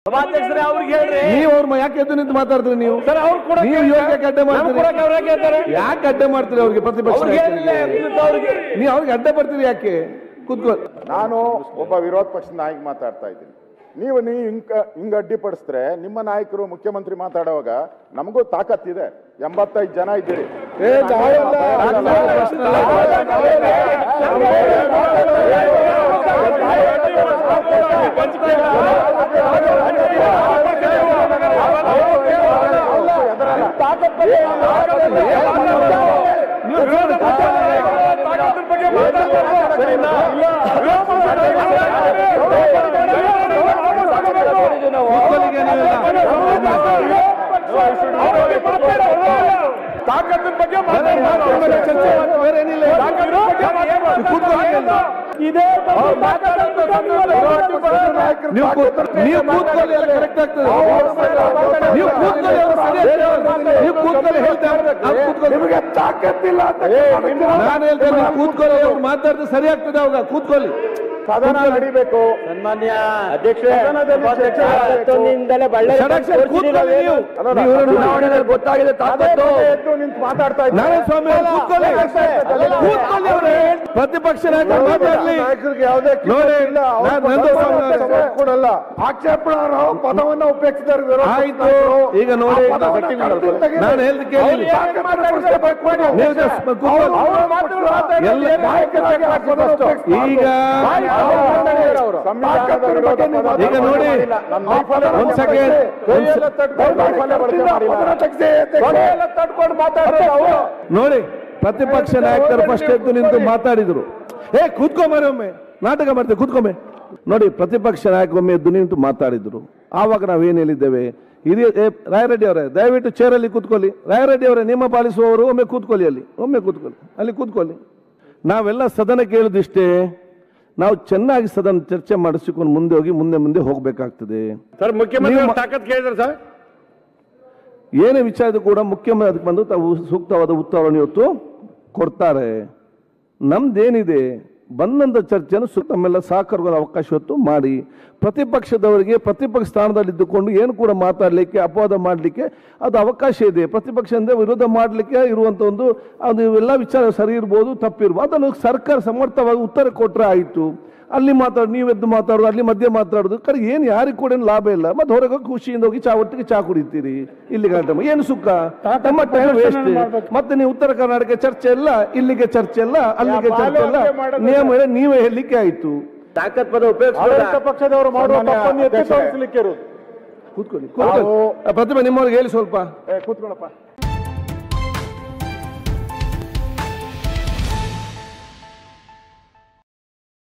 ಸಭಾಧ್ಯಕ್ಷರೇ ಅವ್ರಿಗೆ ಹೇಳ್ರಿ, ನೀವು ಅವ್ರ ಯಾಕೆ ಎದ್ದು ನಿಂತು ಮಾತಾಡ್ತೀರಿ? ನೀವು ಸರ್ ಅವ್ರು ಕೂಡ ನೀವು ಯೋಗ್ಯಕ್ಕೆ ಅಡ್ಡ ಮಾಡ್ತೀರಿ, ಯಾಕೆ ಅಡ್ಡ ಮಾಡ್ತೀರಿ ಅವ್ರಿಗೆ? ಪ್ರತಿಪಕ್ಷ ನೀವು ಅವ್ರಿಗೆ ಅಡ್ಡ ಬರ್ತೀರಿ ಯಾಕೆ? ಕೂತ್ಕೋ. ನಾನು ಒಬ್ಬ ವಿರೋಧ ಪಕ್ಷದ ನಾಯಕ ಮಾತಾಡ್ತಾ ಇದ್ದೀನಿ. ನೀವು ಹಿಂಗ ಅಡ್ಡಿಪಡಿಸಿದ್ರೆ ನಿಮ್ಮ ನಾಯಕರು ಮುಖ್ಯಮಂತ್ರಿ ಮಾತಾಡುವಾಗ ನಮಗೂ ತಾಕತ್ತಿದೆ. 85 ಜನ ಇದ್ದೀರಿ. ತಾಕತ್ತಿನ ಬಗ್ಗೆ ನಿಮಗೆ ತಾಕತ್ತಿಲ್ಲ ಅಂತ ನಾನು ಹೇಳ್ತೇನೆ. ಕೂತ್ಕೊಳ್ಳಿ, ಮಾತಾಡಿದ್ರೆ ಸರಿ ಆಗ್ತದೆ. ಅವಾಗ ಕೂತ್ಕೊಳ್ಳಿ, ಸದನ ನಡಿಬೇಕು. ಸನ್ಮಾನ್ಯ ಅಧ್ಯಕ್ಷರೇ, ಗೊತ್ತಾಗಿದೆ ನಿಂತು ಮಾತಾಡ್ತಾ ನಾರಾಯಣ ಸ್ವಾಮಿ ಪ್ರತಿಪಕ್ಷ ನಾಯಕರು ಮಾತಾಡಲಿ. ಕೊಡಲ್ಲ, ಆಕ್ಷೇಪಣಾರ್ಹ ಪದವನ್ನು ಉಪಯೋಗಿಸಿದ್ದಾರೆ. ಆಯ್ತು, ಈಗ ನೋಡಿ ನಾನು ಹೇಳಿದ ಕೇಳಿ. ಈಗ ಈಗ ನೋಡಿ ಒಂದ್ ಸೆಕೆಂಡ್ ನೋಡಿ, ಪ್ರತಿಪಕ್ಷ ನಾಯಕರು ಫಸ್ಟ್ ಎದ್ದು ನಿಂತು ಮಾತಾಡಿದ್ರು. ಕೂತ್ಕೊಂಬರಿ, ಒಮ್ಮೆ ನಾಟಕ ಮಾಡ್ತೇವೆ, ಕೂತ್ಕೊಂಬೆ. ನೋಡಿ, ಪ್ರತಿಪಕ್ಷ ನಾಯಕರೊಮ್ಮೆ ಎದ್ದು ನಿಂತು ಮಾತಾಡಿದ್ರು. ಆವಾಗ ನಾವೇನ್ ಹೇಳಿದ್ದೇವೆ? ಹಿರಿಯ ರಾಯರೆಡ್ಡಿ ಅವರೇ, ದಯವಿಟ್ಟು ಚೇರಲ್ಲಿ ಕೂತ್ಕೊಳ್ಳಿ. ರಾಯರೆಡ್ಡಿ ಅವರೇ, ನಿಮ್ಮ ಪಾಲಿಸುವವರು ಒಮ್ಮೆ ಕೂತ್ಕೊಳ್ಳಿ, ಒಮ್ಮೆ ಕೂತ್ಕೊಳ್ಳಿ, ಅಲ್ಲಿ ಕೂತ್ಕೊಳ್ಳಿ. ನಾವೆಲ್ಲ ಸದನ ಕೇಳುದಿಷ್ಟೇ, ನಾವು ಚೆನ್ನಾಗಿ ಸದನ ಚರ್ಚೆ ಮಾಡಿಸಿಕೊಂಡು ಮುಂದೆ ಹೋಗಿ ಮುಂದೆ ಹೋಗಬೇಕಾಗ್ತದೆ. ಸರ್, ಮುಖ್ಯಮಂತ್ರಿ ತಾಕತ್ ಕೇಳಿದ್ರೆ ಸರ್, ಏನೇ ವಿಚಾರದ ಕೂಡ ಮುಖ್ಯಮಂತ್ರಿ ಅದಕ್ಕೆ ಬಂದು ತಾವು ಸೂಕ್ತವಾದ ಉತ್ತರವನ್ನು ಇವತ್ತು ಕೊಡ್ತಾರೆ. ನಮ್ದೇನಿದೆ, ಬಂದಂತ ಚರ್ಚೆಯನ್ನು ತಮ್ಮೆಲ್ಲ ಸಹಕಾರದ ಅವಕಾಶ ಹೊತ್ತು ಮಾಡಿ, ಪ್ರತಿಪಕ್ಷದವರಿಗೆ ಪ್ರತಿಪಕ್ಷ ಸ್ಥಾನದಲ್ಲಿದ್ದುಕೊಂಡು ಏನು ಕೂಡ ಮಾತಾಡಲಿಕ್ಕೆ, ಅಪವಾದ ಮಾಡಲಿಕ್ಕೆ ಅದು ಅವಕಾಶ ಇದೆ. ಪ್ರತಿಪಕ್ಷ ಅಂದರೆ ವಿರೋಧ ಮಾಡಲಿಕ್ಕೆ ಇರುವಂಥ ಅದು ಎಲ್ಲ ವಿಚಾರ ಸರಿ ಇರ್ಬೋದು, ತಪ್ಪಿರ್ಬೋದು. ಅದನ್ನು ಸರ್ಕಾರ ಸಮರ್ಥವಾಗಿ ಉತ್ತರ ಕೊಟ್ಟರೆ ಆಯಿತು. ಅಲ್ಲಿ ನೀವೆದ್ದು ಮಾತಾಡೋದು, ಅಲ್ಲಿ ಮಧ್ಯೆ ಮಾತಾಡೋದು ಕಡೆ ಏನು ಯಾರಿಗೂ ಕೂಡ ಏನು ಲಾಭ ಇಲ್ಲ. ಮತ್ತೆ ಹೊರಗೆ ಖುಷಿಯಿಂದ ಹೋಗಿ ಒಟ್ಟಿಗೆ ಚಾ ಕುಡಿತೀರಿ, ಇಲ್ಲಿ ಗಂಟೆ ಏನು ಸುಖ, ನಮ್ಮ ಟೈಮ್ ವೇಸ್ಟ್. ಮತ್ತೆ ನೀವು ಉತ್ತರ ಕರ್ನಾಟಕ ಚರ್ಚೆ ಇಲ್ಲ, ಇಲ್ಲಿಗೆ ಚರ್ಚೆ ಇಲ್ಲ, ಅಲ್ಲಿಗೆ ಚರ್ಚೆ ಇಲ್ಲ, ನಿಯಮ ನೀವೇ ಹೇಳಲಿಕ್ಕೆ ಆಯ್ತು. ತಾಕತ್ ಪದ ಉಪಯೋಗಿಸಿದ ಪಕ್ಷದವರು ಮಾಡುವ ತಪ್ಪನ್ನು ಎತ್ತಿ ತೋರಿಸಲಿಕ್ಕೆ ಇರುವುದು. ಕೂತ್ಕೊಳ್ಳಿ, ಪ್ರತಿಭೆ ನಿಮ್ಮವ್ರಿಗೆ ಹೇಳಿ ಸ್ವಲ್ಪ. ಕೂತ್ಕೊಳ್ಳಪ್ಪ.